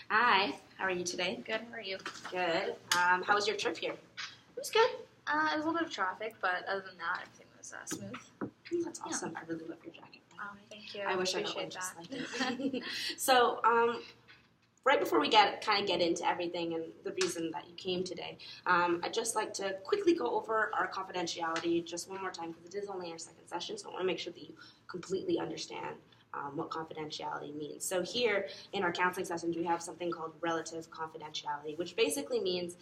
Hi, how are you today? Good. How are you? Good. How was your trip here? It was good. It was a little bit of traffic, but other than that, everything was smooth. That's awesome. I really love your jacket. Oh, thank you. I wish I got one appreciate just that. like it. So, right before we get into everything and the reason that you came today, I'd just like to quickly go over our confidentiality just one more time because it is only our second session, so I want to make sure that you completely understand what confidentiality means. So here in our counseling sessions, we have something called relative confidentiality, which basically means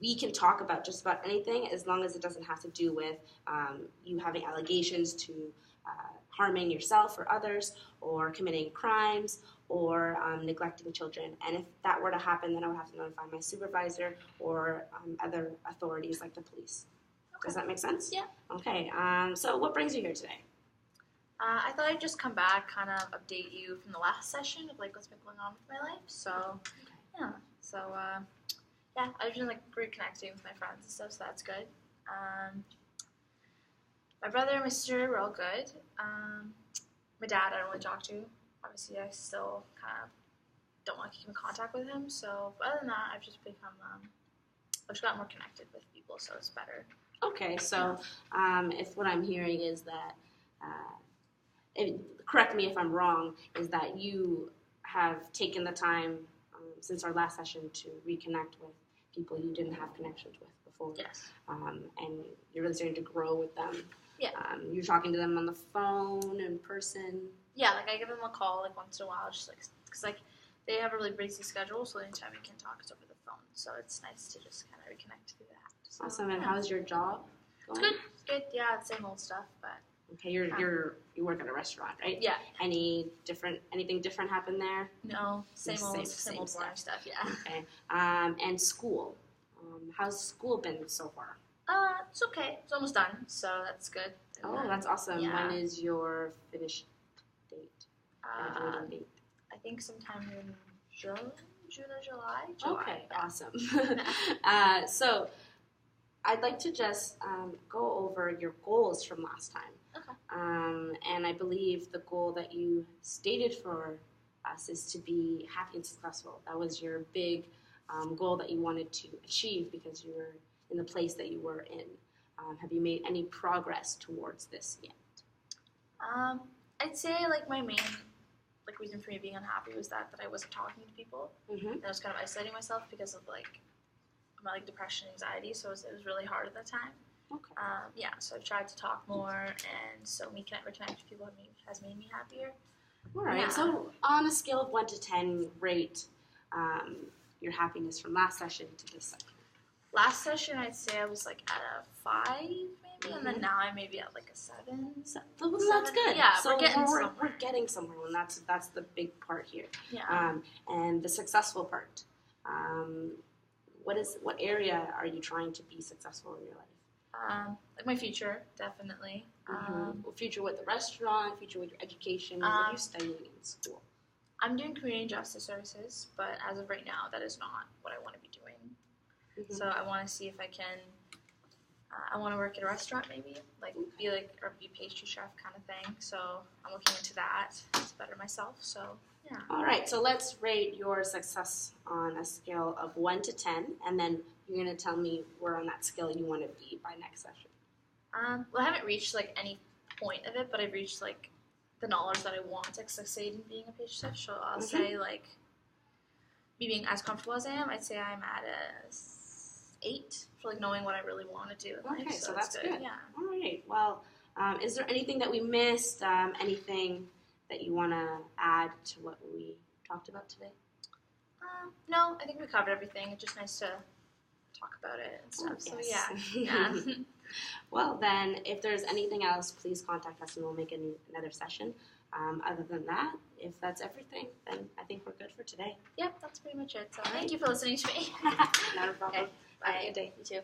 we can talk about just about anything as long as it doesn't have to do with you having allegations to harming yourself or others or committing crimes or neglecting children. And if that were to happen, then I would have to notify my supervisor or other authorities like the police. Okay. Does that make sense? Yeah. Okay. So what brings you here today? I thought I'd just come back, kind of update you from the last session of what's been going on with my life. So, yeah. So, I've been reconnecting with my friends and stuff, so that's good. My brother and my sister were all good. My dad I don't really talk to. Obviously, I still kind of don't want to keep in contact with him. So, but other than that, I've just become, I've just gotten more connected with people, so it's better. Okay, so if what I'm hearing is that, correct me if I'm wrong, is that you have taken the time since our last session to reconnect with people you didn't have connections with before. Yes. And you're really starting to grow with them. Yeah. You're talking to them on the phone, in person. Yeah, I give them a call once in a while, just because they have a really busy schedule, so anytime we can talk is over the phone. So it's nice to just kind of reconnect through that. So, Awesome. And how's your job going? It's good. It's good. Yeah, the same old stuff, but. Okay, you work at a restaurant, right? Yeah. Anything different happened there? No, same old boring stuff. stuff. Yeah. Okay. And school. How's school been so far? It's okay. It's almost done, so that's good. And Oh, that's awesome. Yeah. When is your finish date? Graduating date? I think sometime in June or July. Okay, yeah. awesome. So I'd like to just go over your goals from last time. Okay. And I believe the goal that you stated for us is to be happy and successful. That was your big goal that you wanted to achieve because you were in the place that you were in. Have you made any progress towards this yet? I'd say my main reason for me being unhappy was that I wasn't talking to people. Mm-hmm. And I was kind of isolating myself because of my depression and anxiety, so it was really hard at that time. Okay. So I've tried to talk more, and so me reconnect with people has made me happier. All right. Yeah. So on a scale of 1 to 10, rate your happiness from last session to this session. Last session, I'd say I was at a 5, maybe, and then now I may be at a 7. So that's good. Yeah, so we're we're getting somewhere, and that's the big part here. Yeah. And the successful part. What area are you trying to be successful in your life? My future, definitely. Future with the restaurant, future with your education. What are you studying in school? I'm doing community justice services, but as of right now, that is not what I want to be doing. Mm-hmm. So I want to see if I can. I want to work at a restaurant, maybe, be pastry chef kind of thing. So I'm looking into that to better myself. So yeah. All right. So let's rate your success on a scale of 1 to 10, and then you're going to tell me where on that scale you want to be by next session. Well, I haven't reached any point of it, but I've reached the knowledge that I want to succeed in being a pastry chef. So I'll say me being as comfortable as I am, I'd say I'm at a 8 for knowing what I really want to do in life. Okay, so that's good. Yeah. All right. Well, is there anything that we missed? Anything that you want to add to what we talked about today? No, I think we covered everything. It's just nice to talk about it and stuff. So yes. yeah. Well, then, if there's anything else, please contact us and we'll make another session. Other than that, if that's everything, then I think we're good for today. Yep, that's pretty much it. So thank you for listening to me. Not a problem. Okay. Bye. Have a good day. You too.